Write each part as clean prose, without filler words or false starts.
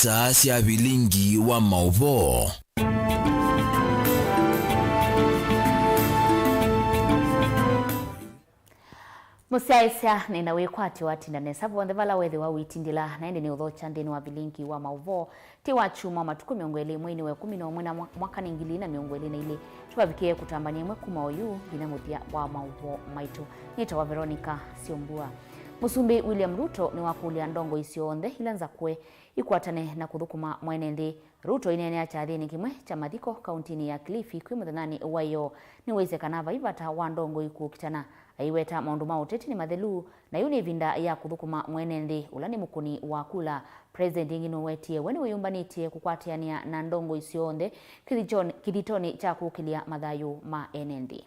isaa cia Vilingi wa Mauvoo. Musiaisa nina wekwati watinda nesabu wandevala wethi wa witindila na ende ni udhocha ndeni wa Vilingi wa Mauvoo ti wa chuma matuku miongwele mwini we 11 mwaka ningili na miongwele na ile tubavikie kutambania mwe kuma oyu binamuthia wa Mauvoo maitu nita wa Veronicah SYOMBUA. Musumbi William Ruto ni wakulia ndongo isionthe ilanza kwe ikwatane na kuthukuma mwenendi. Ruto inene achathini kimwe cha mathiko kauntini ya Kilifi kwi muthanani wayo ni wezekana vaivata wa ndongo ikukitana aiweta maundu ma uteti ni mathelu na yuni vinda ya kuthukuma mwenendi ulani mukuni wa kula president ingino wetie weni weyumbanitie kukwatiania na ndongo isionthe kithitoni cha kukilia mathayu ma enendi.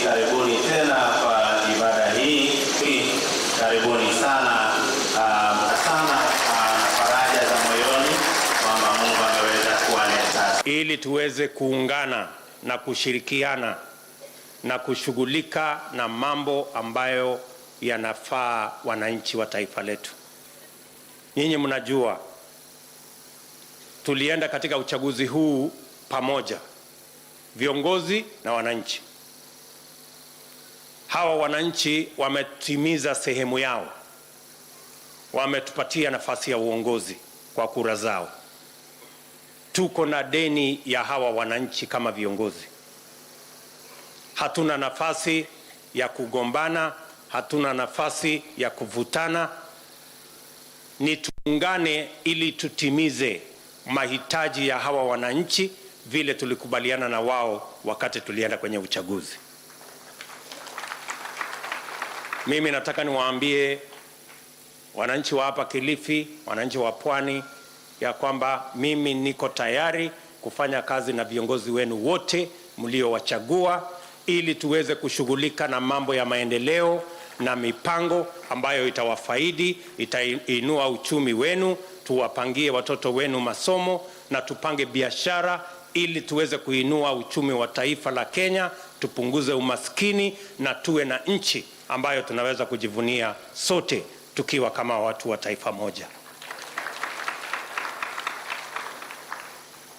Karibuni tena kwa ibada hii. Karibuni sana sana faraja za moyoni kwamba Mungu ameweza kuwaleta ili tuweze kuungana na kushirikiana na kushughulika na mambo ambayo yanafaa wananchi wa taifa letu. Nyinyi mnajua tulienda katika uchaguzi huu pamoja, viongozi na wananchi. Hawa wananchi wametimiza sehemu yao, wametupatia nafasi ya uongozi kwa kura zao. Tuko na deni ya hawa wananchi kama viongozi. Hatuna nafasi ya kugombana, hatuna nafasi ya kuvutana. Ni tuungane ili tutimize mahitaji ya hawa wananchi vile tulikubaliana na wao wakati tulienda kwenye uchaguzi. Mimi nataka niwaambie wananchi wa hapa Kilifi, wananchi wa Pwani, ya kwamba mimi niko tayari kufanya kazi na viongozi wenu wote mliowachagua ili tuweze kushughulika na mambo ya maendeleo na mipango ambayo itawafaidi, itainua uchumi wenu, tuwapangie watoto wenu masomo na tupange biashara ili tuweze kuinua uchumi wa taifa la Kenya, tupunguze umaskini na tuwe na nchi ambayo tunaweza kujivunia sote tukiwa kama watu wa taifa moja.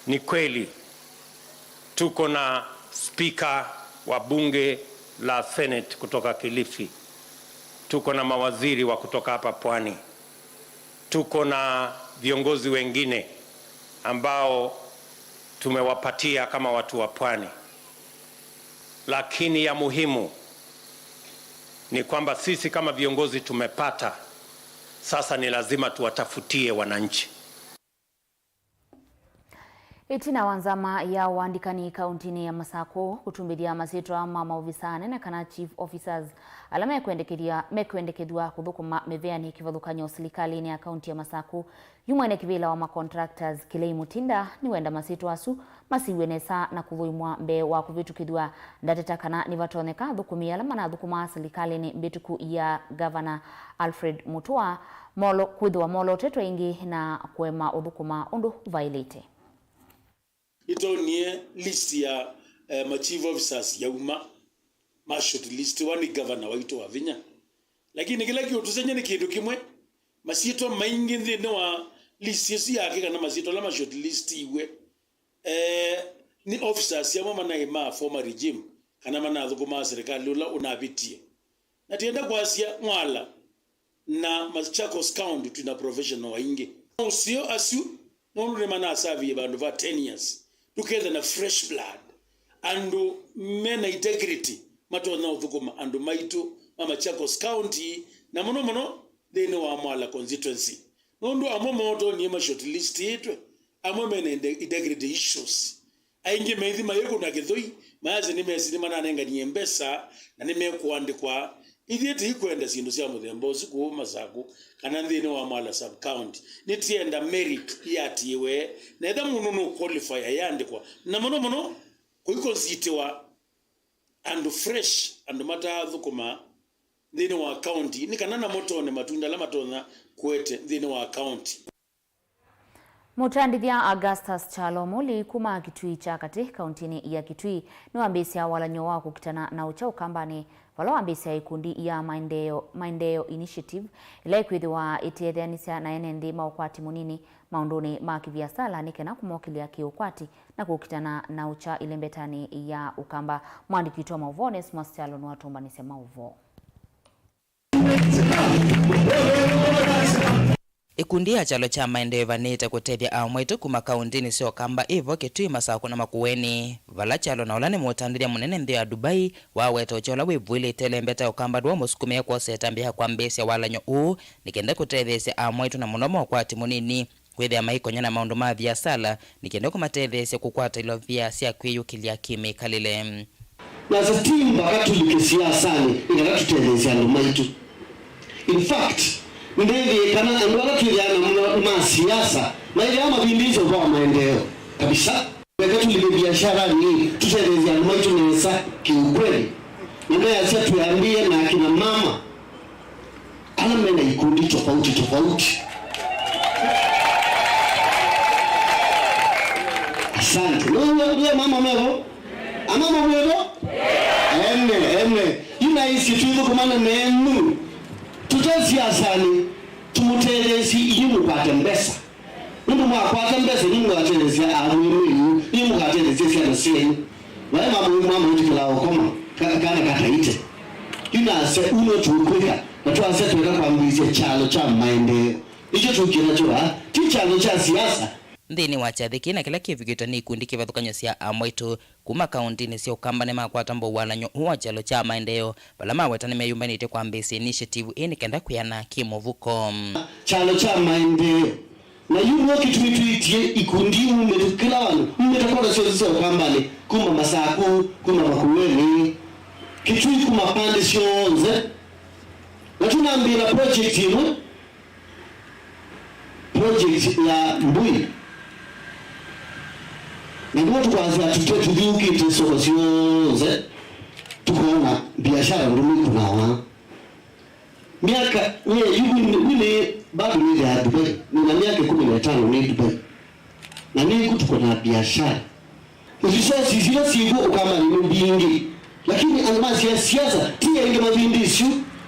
Ni kweli tuko na spika wa bunge la Senate kutoka Kilifi. Tuko na mawaziri wa kutoka hapa Pwani. Tuko na viongozi wengine ambao tumewapatia kama watu wa Pwani. Lakini ya muhimu ni kwamba sisi kama viongozi tumepata, sasa ni lazima tuwatafutie wananchi. Itina wanzama ya waandikani kauntini ya Masako kutumbidia masito ama maofisane na kana chief officers alama ya kuendekedwa kuthukuma meveani kivathukanyo serikali ya kaunti ya Masako yumwene kivila wa macontractors Kilei Mutinda ni wenda masito asu masiwenesa na kuthuimwa mbe wa kuvitukidwa ndateta kana ni vatoneka thukumi alama na thukuma serikali ni mbituku ya Governor Alfred Mutua molo kwithwa molo tetwa ingi na kwema uthukuma undu violate. Itonie list ya ma chief officers ya uma ma short list wani governor waito wa Vinya, lakini kila kitu tusenya ni kindu kimwe masito maingi thini wa list yesu yake kana masito la ma short list iwe ni officers ya mama na ima former regime kana mana thukuma serikali ula unabitie na tienda kwasia mwala na Machakos County tuna professional waingi usio asu nonu mana serve bandu va 10 years together na fresh blood and men integrity matona uthukuma and maitu mama Machakos County na mono thini wa mwala constituency nondu amomoto ni ma short list yetu amo men integrity issues aingi meithi mayeko na githoi maze ni mesi ni mananenga ni embesa na ni mekuandikwa ithieti ikwenda sindu cia muthemba usiku masaku kana thini wa mwala sub county nitienda merit yatiwe na etha muno no qualifier yandikwa na mono kuikonsitiwa and fresh and mata thukuma thini wa county ni kana na motone matunda la matona kwete thini wa county. Mutandithia Augustus Chalomuli kuma Kitui cha kati kauntini ya Kitui ni wambisia wala nyowa kukitana na uchao kambani wala wambisia ikundi ya Maendeleo Initiative ila ikwithiwa itiethianisia na enendi maukwati munini maunduni ma kiviasala nikena kumokilia kiukwati na kukitana na ucha ilembetani ya ukamba. Mwandiki wa Mauvoo Mauvoo nuwatumbanisia Mauvoo. Ikundi ya chalo cha Maendeleo vanita kutethia amwetu kuma kauntini sio kamba ivo Kitui Masako na Makueni vala chalo na ulani mutandithia munene nthio ya Dubai waweta chola wivwili telembeta ukamba duwa musukumia kwa setambia kwa mbesi wala nyo nikenda kutethia amwetu na munomo kwa timunini kwithia maikonya na maundu ma biasala nikenda kumatethia kukwata ilo viasia kwiyukilia kimi kalile na za timu bakatulike siasani ingana tutethia ndo maitu. In fact ndivyo kana andwala tuliana ma siasa maile ama vimbizo kwa maendeleo kabisa. Wakati tulivyo biashara ni tutelezea maitu nesa kiukweli. Ndio yasia tuambie na akina mama alamena ikundi tofauti. Asante. Ndio mama mwevo. Mama mwevo? Ene. Yunaisi tuivu kumana nenu. Tutasiasani tumutelezi inyumu kwa tembesa. Mundu kwa tembesa inyumu kwa telezi ya amuimu inyumu kwa telezi ya siya wale mama utikila okoma kana kataite. Yunase uno tukweka na tuwase tuweka kwa mbize chalo cha Maendeleo. Icho tukina chua ti chalo cha siasa. Nthini wa chathiki na kila kivigito ni ikundi kivathukanyo sia amwetu kuma kauntini sio kamba ni makwata mbo wala nyo huwa chalo cha Maendeleo bala maweta ni meyumbanite kwa mbesi initiative ini kenda kuyana kimuvuko chalo cha Maendeleo na yuno kitumituitie ikundi umetukila wanu umetakona sio kambani kuma Masako kuma Makueni Kitui kuma pande sionze na tunaambia project ya Mbui ndio tukaanza tuliuki soko sionze tukaona biashara ndio kuna miaka yule bado ni ya Dubai na miaka 15 ni Dubai na mimi tuko na biashara resources zile sigo kama ni mbingi lakini almasi ya siasa tia inge mavindishu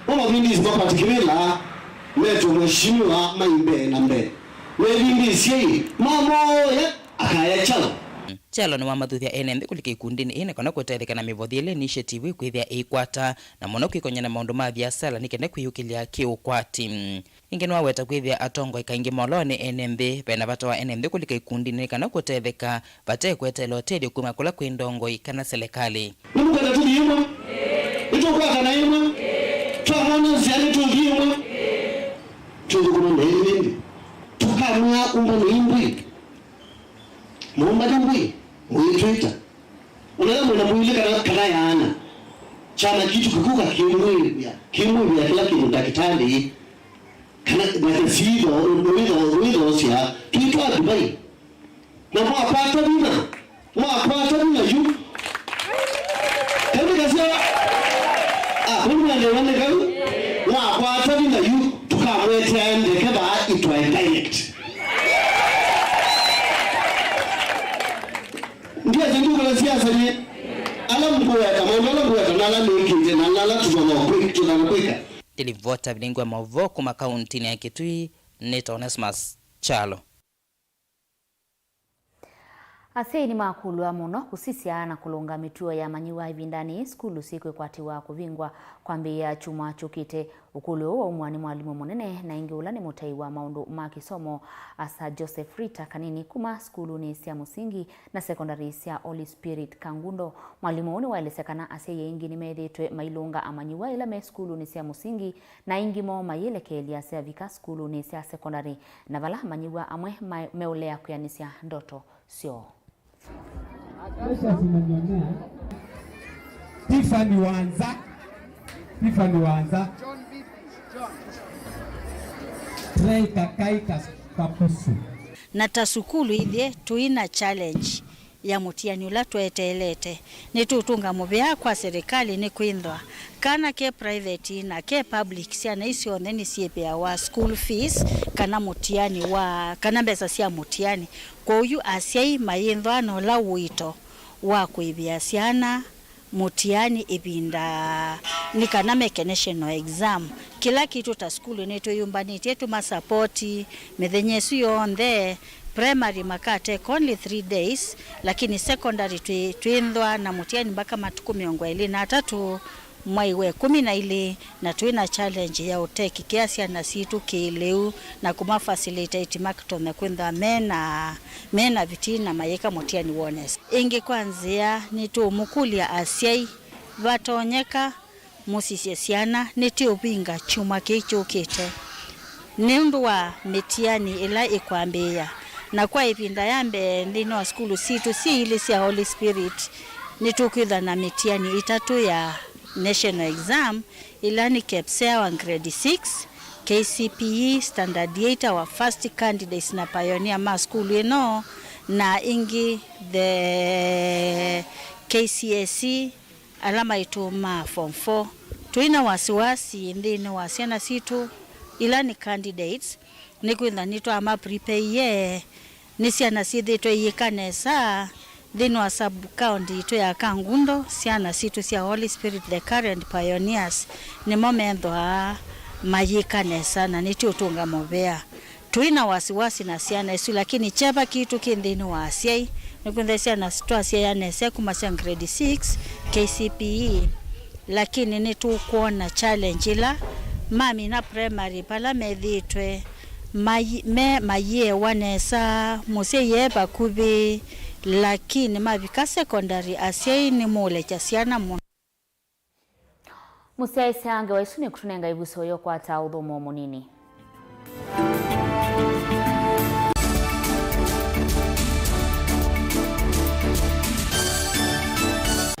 mavindisi mapatikimela wetu mheshimiwa Maimbe na Mbe wevindisi mamoya akaya chalo ni wamathuthia enembe kulike ikundini ine kana kutetheka na mivothile initiative kwithia ikwata na mono kwikonya na maundu ma biasala nikende kwiyukilia kiukwati ingeno waweta kwithia atongo ikaingi molone enembe pena batoa enembe kulike ikundini kana kutetheka bate kwetela hoteli kuma kula kwindongo ikana serikali mungu kana tuliyemo itokuwa kana yemo tuamona ziani tuliyemo tukuna ndende tukamwa umba nimbi Mumba ndambui Twitter unaona mwanamwili kana yana chama kitu kikuka kimwili ya kila kitu dakitali kana na sido ndio sia Twitter Dubai na mwapata nina yu kama kasia kuna ndio wale kama mwapata nina yu tukamwete ende kama itwa direct ndio zindu kwa siasa ni alambuya nala nikije nala tunakwika tilivota Vilingi wa Mauvoo kuma kauntini ya Kitui Chalo Asei ni makulwa muno kusisia na kulunga mituo ya manyiwa ivindani skulu siku ikwatiwa kuvingwa kwambia chuma chukite ukulu wa umwani mwalimu munene na ingi ulani mutai wa maundu makisomo asa Joseph Rita kanini kuma skulu ni sia musingi na secondary sia Holy Spirit Kangundo. Mwalimu uni waelesekana asei ingi ni medhetwe mailunga amanyiwa ilame skulu ni sia musingi na ingi mo mayelekelia sia vika skulu ni sia secondary na vala manyiwa amwe meulea kuyanisia ndoto sio Kesha zinanyonea Tiffany Wanza Trey Kakai Kapusu na tasukulu ile tuina challenge ya mutiani ula twetelete ni tutunga mubea kwa serikali ni kuindwa kana ke private na ke public siana isio ndeni siepea wa school fees kana mutiani wa kana mbesa sia mutiani kwa uyu asiai mayindwa no la wito wa kuibia siana mutiani ibinda ni kana make national exam kila kitu ta school neto yumbani tetu masapoti medhenye sio onde primary makate only 3 days lakini secondary tuindwa na mutiani mpaka matuku 23 mwaiwe 12 na tuina challenge ya uteki kiasi na situ kileu na kuma facilitate marketing na kwenda mena vitina mayeka mutiani wones ingi kwanzia ni tu mukulia asiai vatonyeka musisiana niti ubinga chuma kicho kite nindu wa mitiani ila ikwambia na kwa ipinda yambe ndino wa skulu situ si ili sia Holy Spirit nitukidha na mitiani itatu ya national exam ila ni KPSEA wa grade 6 KCPE standard 8 wa first candidates na pioneer ma school na ingi the KCSE alama ituma form 4 tuina wasiwasi ndino wasiana situ ila ni candidates nikwenda nito ama prepare nisiana sithi to yikanesa dhino sub county to ya Kangundo siana situ sia Holy Spirit the current pioneers ni momento mayikanesa na nitutunga mobea tuina wasiwasi na siana isu lakini chapa kitu kindino wasiai nikwenda siana situa ya nese kumasia grade 6 KCPE lakini nitukuona challenge ila mami na primary pala meditwe maye wanesa muse yeba kubi lakini mavika secondary asiai ni mule chasiana mu muse sange waisuni kutunenga ibuso yo kwa ta udhomo munini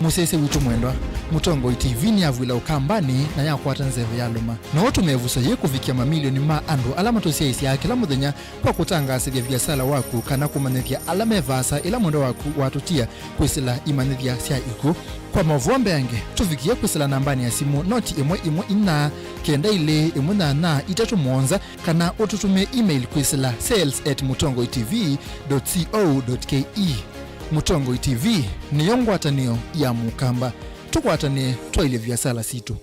musese witu mwendwa mutongo TV ni avwila ukambani na yakwata nzeve ya luma na watu mevuso ye kufikia mamilioni ma andu alama tosia isi ya kila muthenya kwa kutangasithia biasala waku kana kumanithia alama evasa ila mwendo waku watutia kwisila imanithia sia iku kwa Mauvoo yange tufikia kwisila nambani ya simu noti imwe ina kenda ile imwe na itatu monza kana ututume email kwisila sales@mutongotv.co.ke Mutongo TV ni yongwatanio ya mukamba tukwatane twaile vyasala situ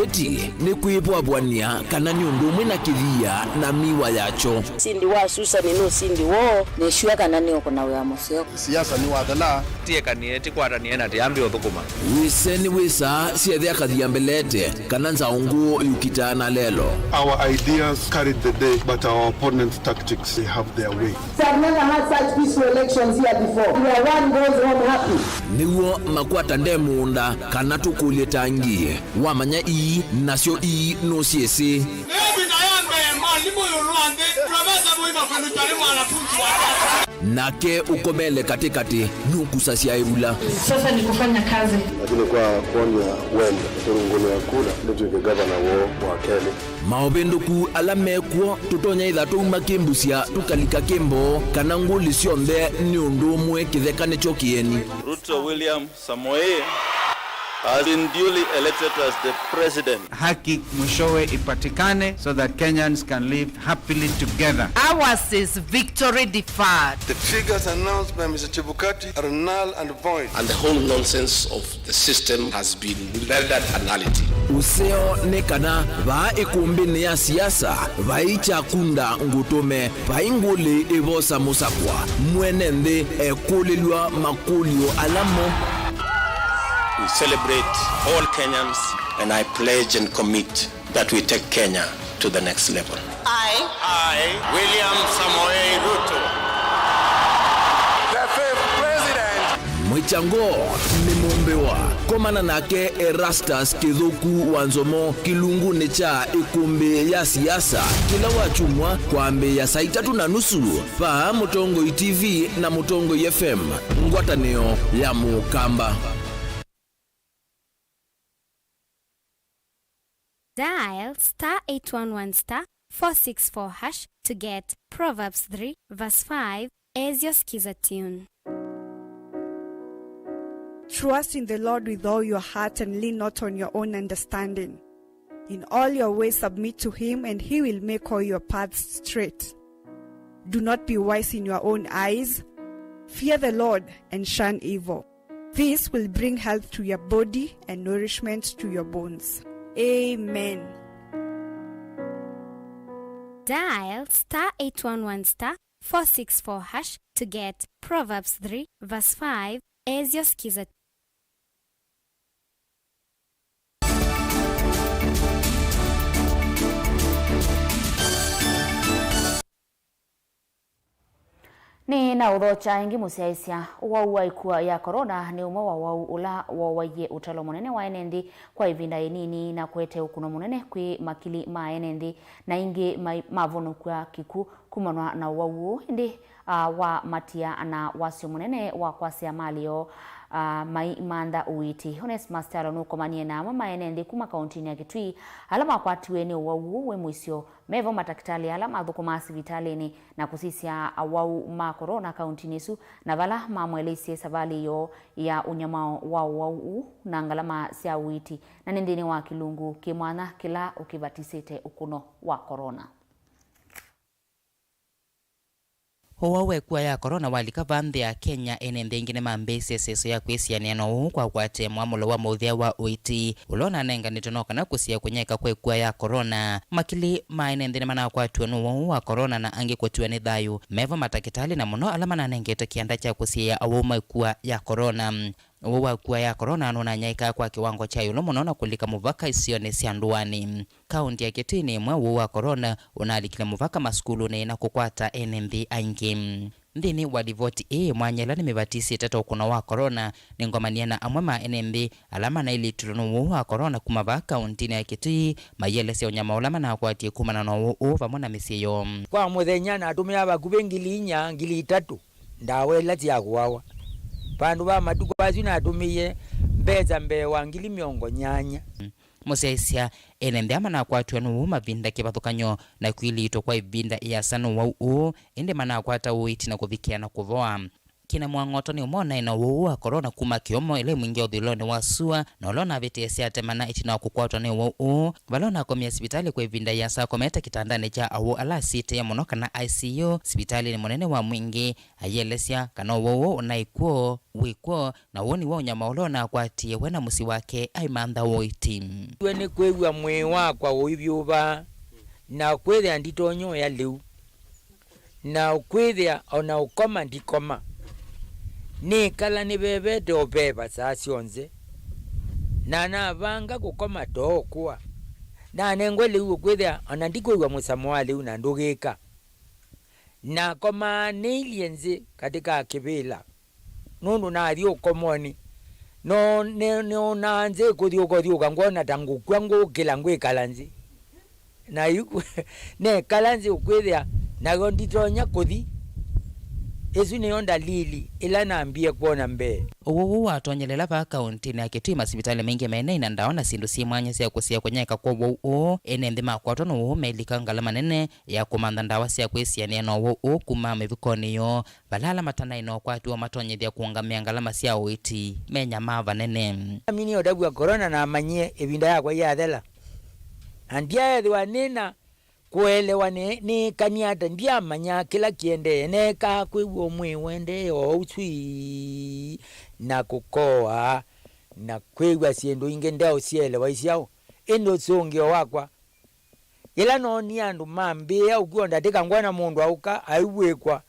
uteti ni kuibwabwania kana nyundu mwina kithia na miwa yacho sindi wa susa nino sindi wo neshua kana niyo kuna wa museo siasa ni wadala tie kanieti kwata niena tiambi uthukuma wiseni wisa siethia kathia mbelete kana nzaungu yukitana lelo our ideas carried the day but our opponent's tactics they have their way. We have never had such peaceful elections here before. We are one goes home happy. Niwo makwata ndemunda kana tukulie tangi wamanya i nasio i no siese nake ukomele katikati nukusasia ibula sasa ni kufanya kazi lakini kwa kuonya wende ngolo ya kula ndio gavana wa Kenya maobenduku alamekwo tutonya ithatu makimbusia tukalika kimbo kana nguli cionthe ni undu umwe kithekane chokieni Ruto William Samoei has been duly elected as the president. Haki mwishowe ipatikane so that Kenyans can live happily together. Ours is victory deferred. The figures announced by Mr. Chebukati are null and void. And the whole nonsense of the system has been rendered anality. Useo nekana va ikumbini ya siasa vaicha kunda ngutume vainguli ivosa musakwa mwenende ekulilwa makulio alamo. We celebrate all Kenyans and I pledge and commit that we take Kenya to the next level. I, William Samoei Ruto, the fifth president. Mwichango ni mumbewa komana nake Erastus Kithuku Wanzomo kilungu necha ikumbi ya siasa kila wachumwa kwa ambe ya saa 3:30 pa Mutongo TV na Mutongo FM ngwataneo ya mukamba. Dial *811*464# to get Proverbs 3 verse 5 as your skiza tune. Trust in the Lord with all your heart and lean not on your own understanding. In all your ways submit to him, and he will make all your paths straight. Do not be wise in your own eyes. Fear the Lord and shun evil. This will bring health to your body and nourishment to your bones. Amen. Dial *811*464# to get Proverbs 3 verse 5 as your skiza. Ni na udhocha ingi musiaisia uwa ikua ya corona ni umwe wa ula wawaye utalo munene wa enendi kwa ivinda inini na kwete ukuno munene kwi makili ma enendi na ingi mavono kwa kiku kumanwa na wawu indi wa matia na wasio munene wa kwasia malio mai manda uiti honest master nuko manie na mama enendi kuma kauntini ya Kitui alama kwatiwe ni wawu we mwisio mevo matakitali alama dhukuma sivitalini na kusisia awau ma corona kauntini su na vala mamwelisi sabali yo ya unyamao wau na ngalama sia uiti na nindini wa kilungu kimwana kila ukibatisete ukuno wa corona. Huwawe kwa ya corona walika vande ya Kenya enende ingine mambesi seso ya kwesi ya niano kwa kwate mwamulo wa maudhia wa uiti ulona nenga nitonoka na kusia kunyeka kwa ya corona makili maenende mana kwa tuanu wa corona na ange kwa tuani dhayu mevo matakitali na muno alama na nengeta kiandacha kusia awuma kwa ya corona. Uwa kwa ya corona anuna nyaika kwa kiwango cha yulo munona kulika muvaka isione sianduani. Kaunti ya Kitui mwa uwa corona unalikila muvaka maskulu na ina kukwata NMB aingi. Ndini walivoti mwanyela ni mivatisi tata kuna wa corona ni ngomaniana amwema NMB alama na ili tulunu wa corona kumava kaunti ya Kitui mayele se onyama ulama na kwati kumana no vamona misiyo. Kwa muthenya na atumia abakuve ngili 3 ndawela tia kuwawa. Pandu ba matuko bazina atumiye mbeza mbewa ngili 8. Musesia enende amana kwatu anu mavinda kibathukanyo na kwilito kwa ivinda ya sanu wa ende mana kwata uiti na kuvikia na kuvoa. Kina mwangoto ni umona ina wa corona kuma kiomo ile mwingi odhilone wa sua na olona vitesia temana itina kukwatwa ni valona komia sibitali kwa ivinda ya saa kometa kitandane cha ala site ya monoka na ICU sibitali ni monene wa mwingi ayelesia kana unaikuo wikuo na woni wa unyama olona kwatie wena musi wake aimanda woiti wene kwewa mwewa kwa uivyuva na kwethia nditonyo ya liu na kwethia ona ukoma ndikoma ni kala ni bebete obeba sasi onze na vanga kukoma dokwa na nengwele uwe kwethia ona ndikwewa musamwale una ndugika na koma nilienzi katika kibila nundu na athio komoni no naanze kuthio ngona tangu kwangu kila ngwe kalanzi na yu ne kalanzi ukwethia na gonditonya kuthi ezu ni onda lili ila naambie kuona mbe uwu watonyelela va kaunti na Kitui masibitali mengi mene ina ndaona sindu si mwanya sia kusia kunyeka kwa uwu ene ndima kwato no uwu melika ngalama nene ya kumanda ndawa sia kwisia neno uwu kuma mevikoni yo balala matana ino kwatu wa matonyethia kuungamia ngalama sia uiti menya mava nene amini odabu ya corona na amanyie evinda ya kwa ya thela andia edwa nena kuelewa ni kaniata ndia manya kila kiende neka kwiwo mwe wende outwi na kukoa na kwigwa siendo inge ndao sielewa isiao endo songio wakwa ila no ni andu mambe au kuonda deka ngwana mundu auka aiwekwa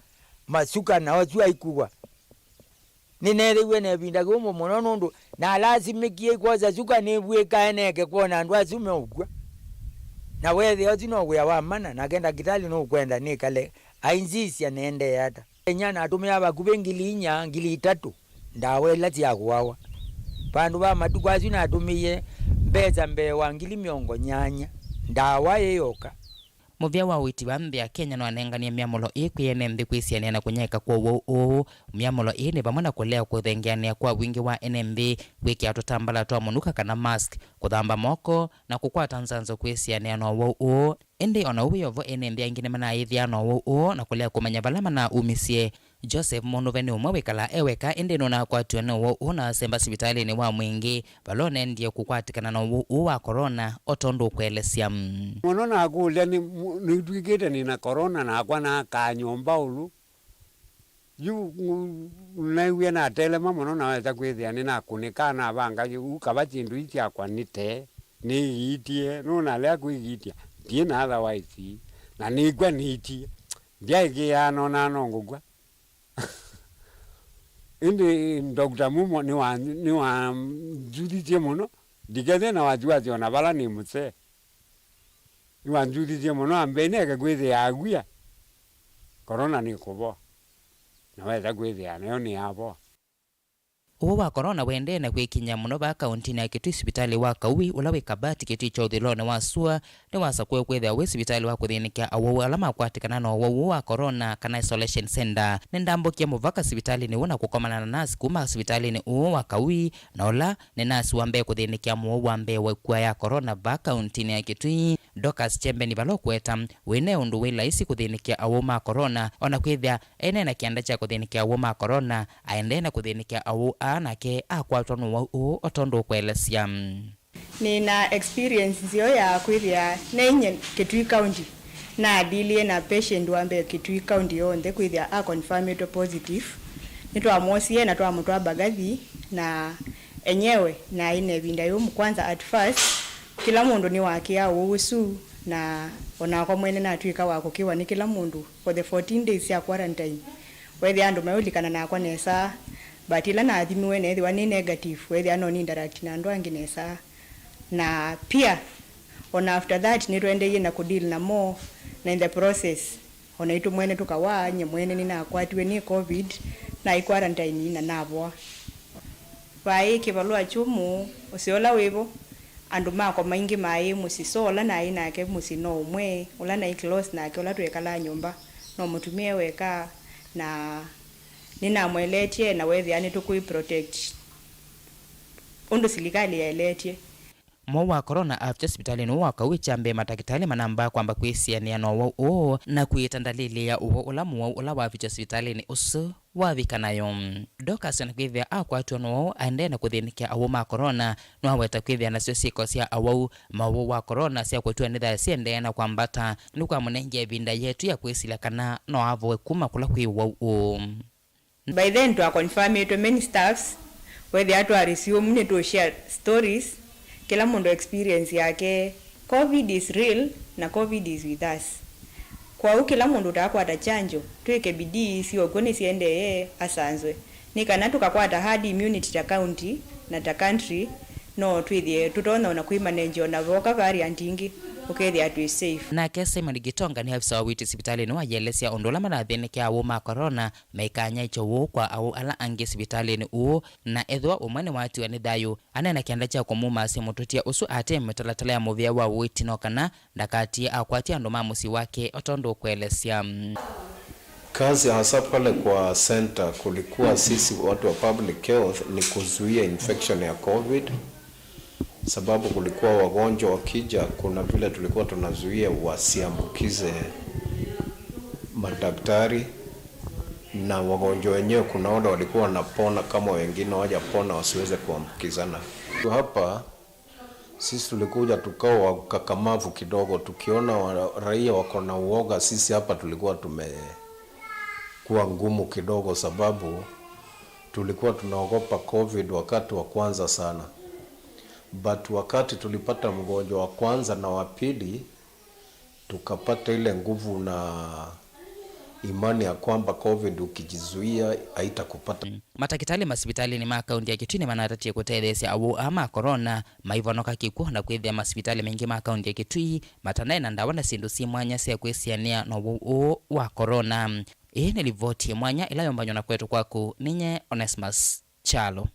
masuka na watu aikuwa ninelewe ne binda gomo mono ndo na lazimikie kwaza suka nebweka eneke kuona andu asume ugwa na wewe ozino we wa mana na genda kitali no kwenda ni kale ainzisia nende yata enyana atumia bakubengili 3 ndawela tia kuwawa pandu ba matuko azina atumiye mbeza mbewa ngili 8 ndawa yeyoka muvya wa witi wa mbya Kenya no anengania miamolo kwiyene nthi kwisiania na kunyeka kwa wo miamolo ni vamwe na kulea kuthengeania kwa wingi wa NMB wikia tutambala twa munuka kana mask kuthamba moko na kukwata nzanzo kwisiania no wo indi ona uyo vo NMB angine mana ithia no wo na kulea kumanya balama na umisie Joseph Monuveni umwe wikala eweka indi nona kwatwa no wo na semba sibitali ni wa mwingi balone ndiye kukwatikana no wo wa corona otondo kwelesia monona akulia ni twikite ni na corona na kwa na kanyomba ulu yu naiwe na telema monona weza kwithia ni na kunikana banga yu kaba chindu ichi akwa nite ni gitie nona lea kwigitia tina otherwise na ni kwa nitie ndia kia nona nongugwa indi Dr. Mumo ni wa juditie mono digade na wajua ziona bala ni muse ni wa juditie mono ambene ka kwithia agwia corona ni kubo na weza kwithia nayo ni hapo uwo wa corona wende na kwikinya muno ba kaunti na kitu hospitali wa Kaui ula wikabati kitu cho thilone wa sua ni wasa kwe kwithia we hospitali wa kuthinikia awo alama kwatikana no wo wa corona kana isolation center nendambokia muvaka hospitali ni wona kukomana na nasi kuma hospitali ni uwo wa Kaui na ola ni nasi wambe kuthinikia muwo wambe wa kwa ya corona ba kaunti na kitu Dokas Chembe ni balo kweta wene undu wila isi kuthinikia awo ma corona ona kwithia ene na kianda cha kuthinikia awo ma corona aende na kuthinikia awo anake akwatwa no otondo kwelesia nina experience zio ya kwithia nenye Kitui County na adilie na patient wambe Kitui County yonde kwithia a confirmed positive nitwa mosie na twa mutwa bagathi na enyewe na ine binda yo kwanza at first kila mundu ni wakia usu na ona kwa mwene na twika wako kiwa ni kila mundu for the 14 days ya quarantine whether andu meulikana na kwa nesa but ila na athimiwe ne thiwa ni negative whether ano ni interact na andu angi nesa na pia ona after that ni twende na kudeal na more na in the process ona itu mwene tukawa nye mwene ni na kwatiwe ni covid na quarantine na nabwa bai kibalwa chumu usiola wibo andu mako maingi mai musisola na ina ke musino umwe ula na close na ke ula twekala nyumba no mutumie weka na nina mweletie na wewe yani tukui protect undo silikali ya eletie mo wa corona after hospitali no waka wichambe matakitali manamba kwamba kwisiania no na kuita dalili ya uwo ulamu ula wa hospitali ni usu wavikanayo Dokas na kwithia akwatwa no aende na kuthinikia awo ma corona no aweta kwithia na sio siko sia awo mawo wa corona sia kwatwa ni tha siende na kwambata ni kwa munenge binda yetu ya kwisila kana no avo kuma kula kwiwo by then to confirm it many staffs where they are resume to share stories kila mundu experience yake covid is real na covid is with us kwa kila mundu takwata chanjo tuweke bidii sio goni siende asanzwe nikana tukakwata hard immunity ta county na ta country no twithie tutona na kuimanage na voka variant ingi they are to safe na kese manigitonga ni afisa witi hospitali no ayelesia ondola manathene kya wo ma corona meikanya icho wo kwa au ala ange hospitali ni uo na ethwa umane watu ani thayo anena kianda cha kumuma se mututia usu ate metalatala ya movia wa witi no kana ndakati akwatia ndo mamusi wake otondo kwelesia kazi hasa pale kwa center kulikuwa sisi watu wa public health ni kuzuia infection ya covid sababu kulikuwa wagonjwa wakija kuna vile tulikuwa tunazuia wasiambukize madaktari na wagonjwa wenyewe kuna wale walikuwa wanapona kama wengine hawajapona wasiweze kuambukizana. Hapa sisi tulikuja tukao wakakamavu kidogo tukiona raia wako na uoga sisi hapa tulikuwa tumekuwa ngumu kidogo sababu tulikuwa tunaogopa covid wakati wa kwanza sana. But wakati tulipata mgonjwa wa kwanza na wa pili tukapata ile nguvu na imani ya kwamba covid ukijizuia haitakupata. Matakitali masipitali ni makaunti ya Kitui manatati kutethesia awo ama corona maivonoka kikuo na kwithia masipitali mengi makaunti ya Kitui matanae na ndawa na sindu si mwanya sia kwisiania no wo wa corona. Ni ripoti mwanya ila yombanywa na kwetu kwaku ninye Onesmus Chalo.